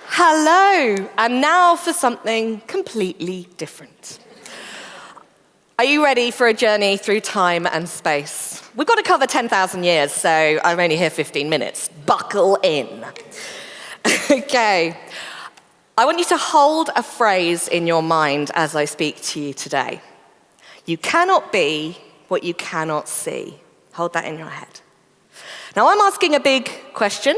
Hello, and now for something completely different. Are you ready for a journey through time and space? We've got to cover 10,000 years, so I'm only here 15 minutes. Buckle in. Okay. I want you to hold a phrase in your mind as I speak to you today. You cannot be what you cannot see. Hold that in your head. Now, I'm asking a big question.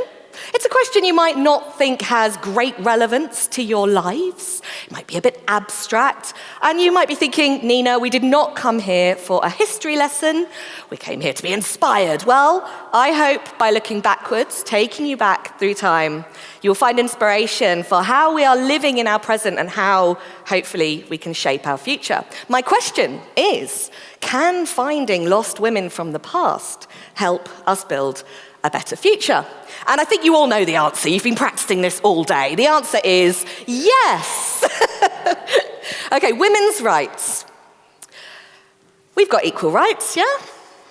It's a question you might not think has great relevance to your lives. It might be a bit abstract. And you might be thinking, Nina, we did not come here for a history lesson. We came here to be inspired. Well, I hope by looking backwards, taking you back through time, you'll find inspiration for how we are living in our present and how, hopefully, we can shape our future. My question is, can finding lost women from the past help us build a better future? And I think you all know the answer. You've been practicing this all day. The answer is yes. Okay, women's rights. We've got equal rights, yeah?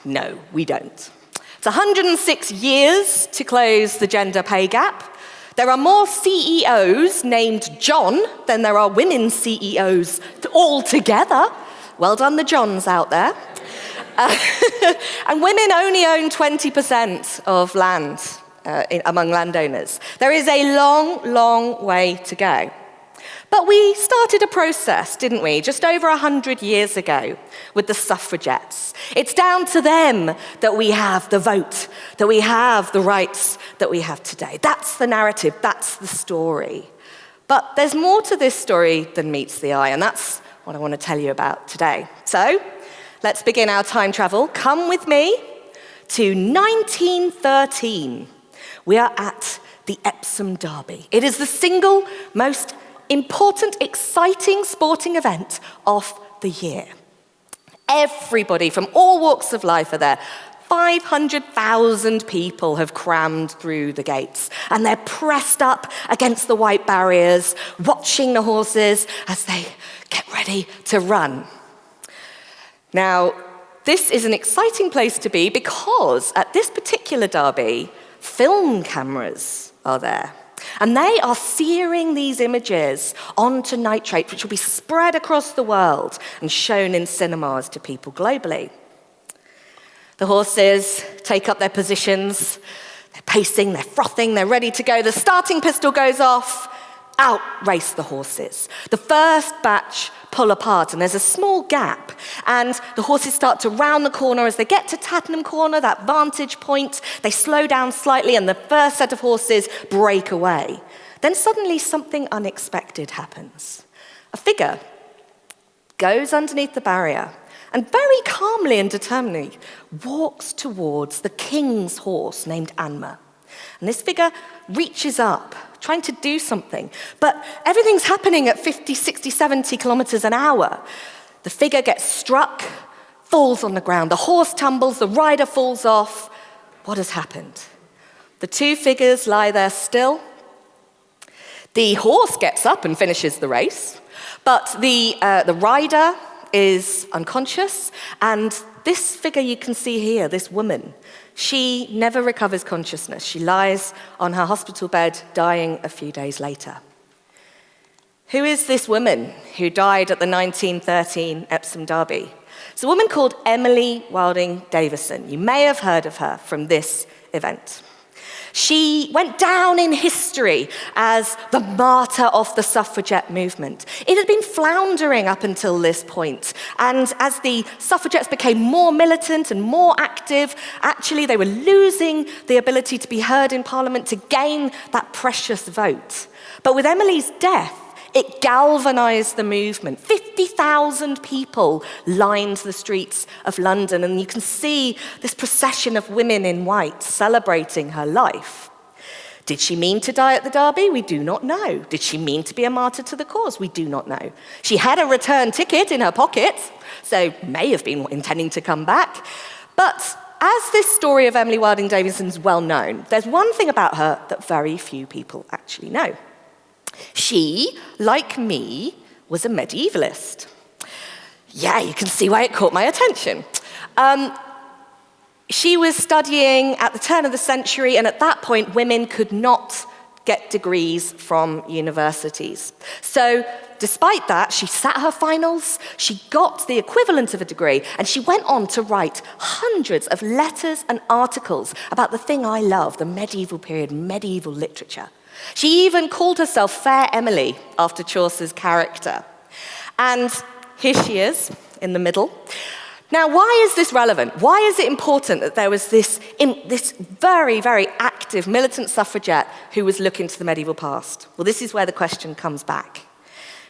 No, we don't. It's 106 years to close the gender pay gap. There are more CEOs named John than there are women CEOs altogether. Well done, the Johns out there. And women only own 20% of land among landowners. There is a long, long way to go. But we started a process, didn't we, just over 100 years ago with the suffragettes. It's down to them that we have the vote, that we have the rights that we have today. That's the narrative, that's the story. But there's more to this story than meets the eye, and that's what I want to tell you about today. So, let's begin our time travel. Come with me to 1913. We are at the Epsom Derby. It is the single most important, exciting sporting event of the year. Everybody from all walks of life are there. 500,000 people have crammed through the gates, and they're pressed up against the white barriers, watching the horses as they get ready to run. Now, this is an exciting place to be because at this particular derby, film cameras are there. And they are searing these images onto nitrate, which will be spread across the world and shown in cinemas to people globally. The horses take up their positions, they're pacing, they're frothing, they're ready to go. The starting pistol goes off, out race the horses. The first batch pull apart, and there's a small gap, and the horses start to round the corner. As they get to Tattenham Corner, that vantage point, they slow down slightly, and the first set of horses break away. Then suddenly something unexpected happens. A figure goes underneath the barrier and very calmly and determinedly walks towards the king's horse named Anma. And this figure reaches up, trying to do something, but everything's happening at 50, 60, 70 kilometers an hour. The figure gets struck, falls on the ground. The horse tumbles, the rider falls off. What has happened? The two figures lie there still. The horse gets up and finishes the race, but the rider is unconscious, and this figure you can see here, this woman, she never recovers consciousness. She lies on her hospital bed, dying a few days later. Who is this woman who died at the 1913 Epsom Derby? It's a woman called Emily Wilding Davidson. You may have heard of her from this event. She went down in history as the martyr of the suffragette movement. It had been floundering up until this point, and as the suffragettes became more militant and more active, actually they were losing the ability to be heard in Parliament to gain that precious vote. But with Emily's death, it galvanized the movement. 50,000 people lined the streets of London, and you can see this procession of women in white celebrating her life. Did she mean to die at the Derby? We do not know. Did she mean to be a martyr to the cause? We do not know. She had a return ticket in her pocket, so may have been intending to come back. But as this story of Emily Wilding Davidson is well known, there's one thing about her that very few people actually know. She, like me, was a medievalist. Yeah, you can see why it caught my attention. She was studying at the turn of the century, and at that point, women could not get degrees from universities. So despite that, she sat her finals, she got the equivalent of a degree, and she went on to write hundreds of letters and articles about the thing I love, the medieval period, medieval literature. She even called herself Fair Emily after Chaucer's character. And here she is in the middle. Now, why is this relevant? Why is it important that there was this very, very active militant suffragette who was looking to the medieval past? Well, this is where the question comes back.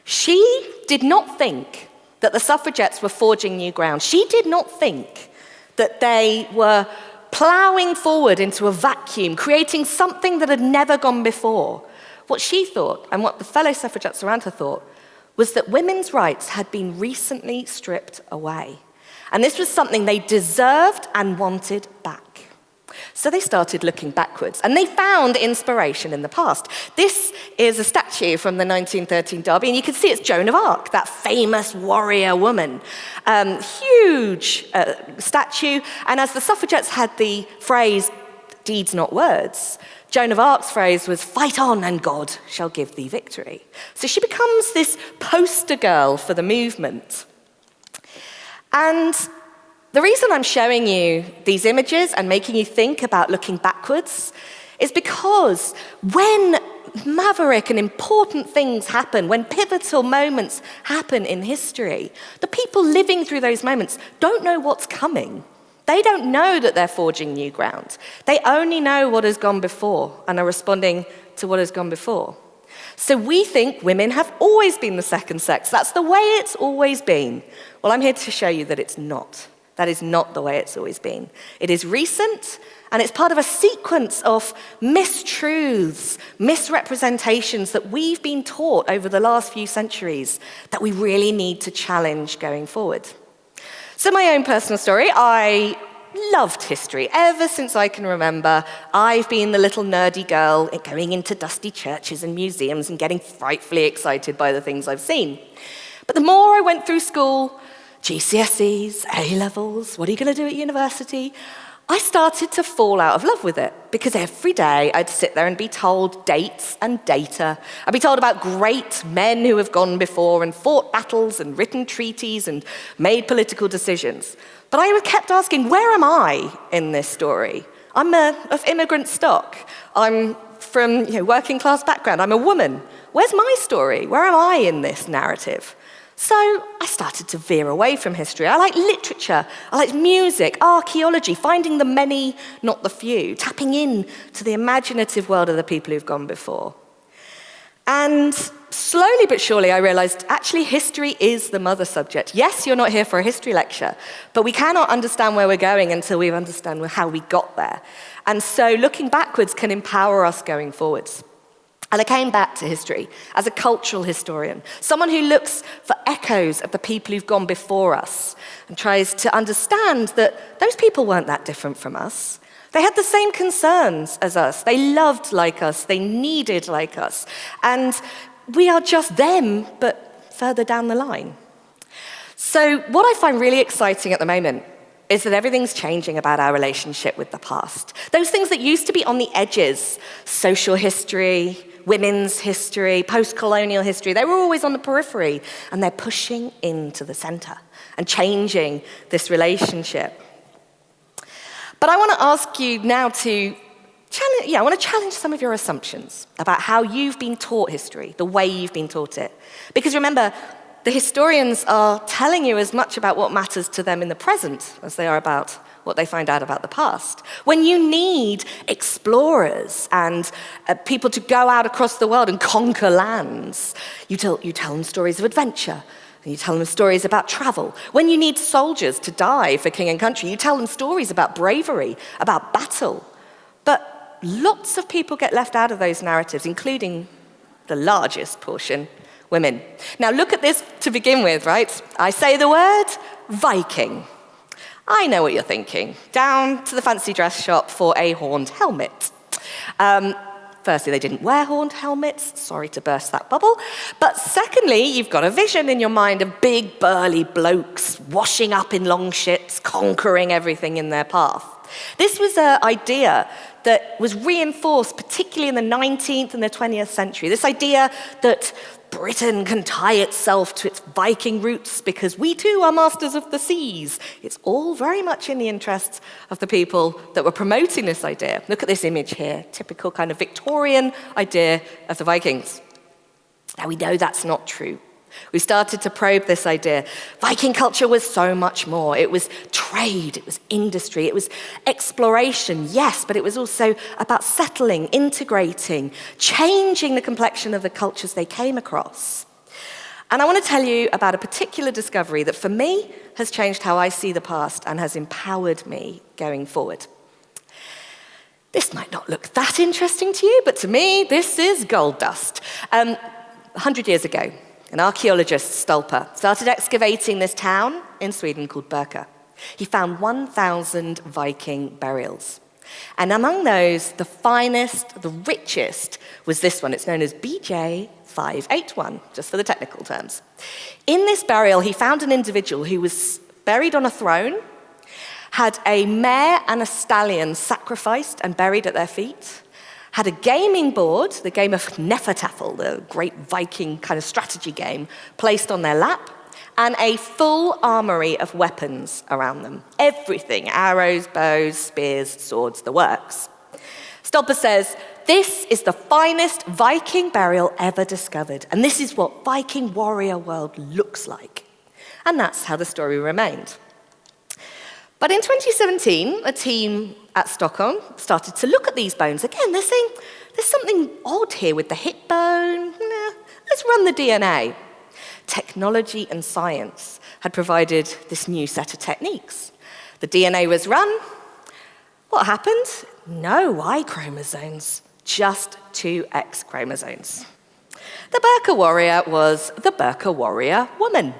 She did not think that the suffragettes were forging new ground. She did not think that they were ploughing forward into a vacuum, creating something that had never gone before. What she thought, and what the fellow suffragettes around her thought, was that women's rights had been recently stripped away. And this was something they deserved and wanted back. So they started looking backwards, and they found inspiration in the past. This is a statue from the 1913 Derby, and you can see it's Joan of Arc, that famous warrior woman. Huge statue, and as the suffragettes had the phrase, deeds not words, Joan of Arc's phrase was, fight on and God shall give thee victory. So she becomes this poster girl for the movement. And the reason I'm showing you these images and making you think about looking backwards is because when maverick and important things happen, when pivotal moments happen in history, the people living through those moments don't know what's coming. They don't know that they're forging new ground. They only know what has gone before and are responding to what has gone before. So we think women have always been the second sex. That's the way it's always been. Well, I'm here to show you that it's not. That is not the way it's always been. It is recent, and it's part of a sequence of mistruths, misrepresentations that we've been taught over the last few centuries that we really need to challenge going forward. So my own personal story, I loved history. Ever since I can remember, I've been the little nerdy girl going into dusty churches and museums and getting frightfully excited by the things I've seen. But the more I went through school, GCSEs, A-levels, what are you going to do at university? I started to fall out of love with it because every day I'd sit there and be told dates and data. I'd be told about great men who have gone before and fought battles and written treaties and made political decisions. But I kept asking, where am I in this story? I'm of immigrant stock. I'm from working class background. I'm a woman. Where's my story? Where am I in this narrative? So I started to veer away from history. I like literature, I like music, archaeology, finding the many, not the few, tapping in to the imaginative world of the people who've gone before. And slowly but surely I realized, actually, history is the mother subject. Yes, you're not here for a history lecture, but we cannot understand where we're going until we understand how we got there. And so looking backwards can empower us going forwards. And I came back to history as a cultural historian, someone who looks for echoes of the people who've gone before us and tries to understand that those people weren't that different from us. They had the same concerns as us. They loved like us. They needed like us. And we are just them, but further down the line. So what I find really exciting at the moment is that everything's changing about our relationship with the past. Those things that used to be on the edges, social history, women's history, post-colonial history, they were always on the periphery, and they're pushing into the center and changing this relationship. But I want to ask you now to challenge some of your assumptions about how you've been taught history, the way you've been taught it. Because remember, the historians are telling you as much about what matters to them in the present as they are about what they find out about the past. When you need explorers and people to go out across the world and conquer lands, you tell them stories of adventure, and you tell them stories about travel. When you need soldiers to die for king and country, you tell them stories about bravery, about battle. But lots of people get left out of those narratives, including the largest portion, women. Now look at this to begin with, right? I say the word Viking. I know what you're thinking. Down to the fancy dress shop for a horned helmet. Firstly, they didn't wear horned helmets. Sorry to burst that bubble. But secondly, you've got a vision in your mind of big, burly blokes washing up in long ships, conquering everything in their path. This was an idea that was reinforced particularly in the 19th and the 20th century. This idea that Britain can tie itself to its Viking roots because we too are masters of the seas. It's all very much in the interests of the people that were promoting this idea. Look at this image here, typical kind of Victorian idea of the Vikings. Now we know that's not true. We started to probe this idea. Viking culture was so much more. It was trade, it was industry, it was exploration, yes, but it was also about settling, integrating, changing the complexion of the cultures they came across. And I want to tell you about a particular discovery that for me has changed how I see the past and has empowered me going forward. This might not look that interesting to you, but to me, this is gold dust. 100 years ago, an archaeologist, Stolper, started excavating this town in Sweden called Birka. He found 1,000 Viking burials. And among those, the finest, the richest, was this one. It's known as BJ 581, just for the technical terms. In this burial, he found an individual who was buried on a throne, had a mare and a stallion sacrificed and buried at their feet, had a gaming board, the game of Nefertafel, the great Viking kind of strategy game, placed on their lap, and a full armory of weapons around them. Everything, arrows, bows, spears, swords, the works. Stolper says, this is the finest Viking burial ever discovered, and this is what Viking warrior world looks like. And that's how the story remained. But in 2017, a team at Stockholm started to look at these bones. Again, they're saying, there's something odd here with the hip bone. Let's run the DNA. Technology and science had provided this new set of techniques. The DNA was run. What happened? No Y chromosomes, just 2 X chromosomes. The Birka warrior was the Birka warrior woman.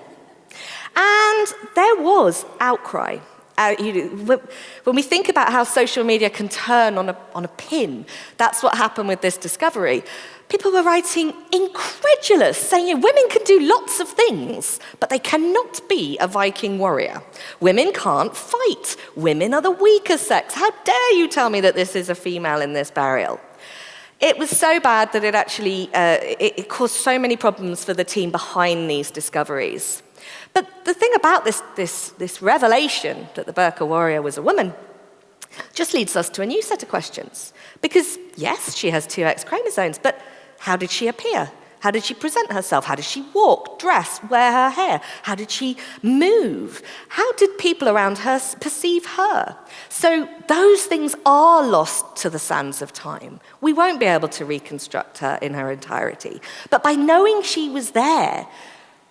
And there was outcry. When we think about how social media can turn on a pin, that's what happened with this discovery. People were writing incredulous, saying women can do lots of things, but they cannot be a Viking warrior. Women can't fight. Women are the weaker sex. How dare you tell me that this is a female in this burial? It was so bad that it actually it caused so many problems for the team behind these discoveries. But the thing about this revelation that the Birka warrior was a woman just leads us to a new set of questions. Because, yes, she has 2 X chromosomes, but how did she appear? How did she present herself? How did she walk, dress, wear her hair? How did she move? How did people around her perceive her? So those things are lost to the sands of time. We won't be able to reconstruct her in her entirety. But by knowing she was there,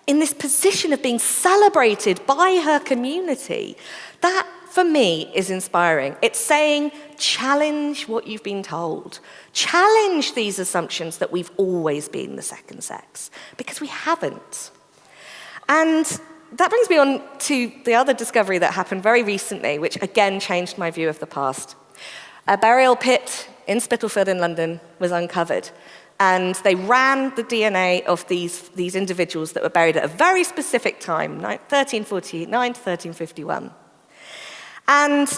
in this position of being celebrated by her community, that, for me, is inspiring. It's saying, challenge what you've been told. Challenge these assumptions that we've always been the second sex, because we haven't. And that brings me on to the other discovery that happened very recently, which again changed my view of the past. A burial pit in Spitalfield in London was uncovered. And they ran the DNA of these individuals that were buried at a very specific time, 1349 to 1351. And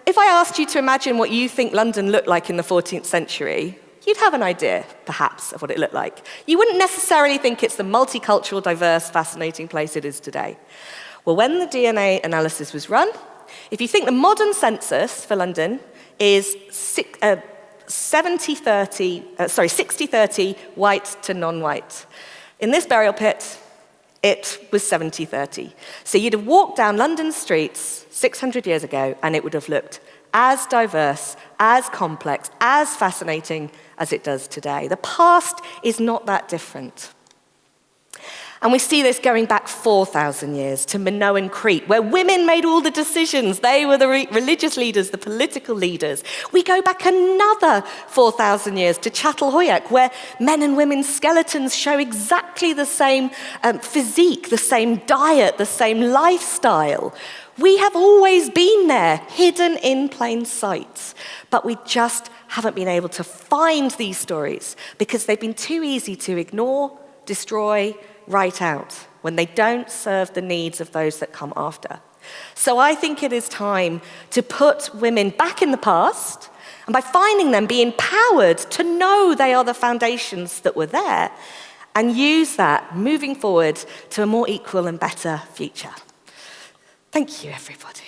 if I asked you to imagine what you think London looked like in the 14th century, you'd have an idea, perhaps, of what it looked like. You wouldn't necessarily think it's the multicultural, diverse, fascinating place it is today. Well, when the DNA analysis was run, if you think the modern census for London is 60-30 white to non-white. In this burial pit, it was 70-30. So you'd have walked down London streets 600 years ago, and it would have looked as diverse, as complex, as fascinating as it does today. The past is not that different. And we see this going back 4,000 years to Minoan Crete, where women made all the decisions. They were the religious leaders, the political leaders. We go back another 4,000 years to Çatalhöyük, where men and women's skeletons show exactly the same physique, the same diet, the same lifestyle. We have always been there, hidden in plain sight. But we just haven't been able to find these stories because they've been too easy to ignore, destroy, write out when they don't serve the needs of those that come after. So I think it is time to put women back in the past And by finding them, be empowered to know they are the foundations that were there and use that moving forward to a more equal and better future. Thank you, everybody.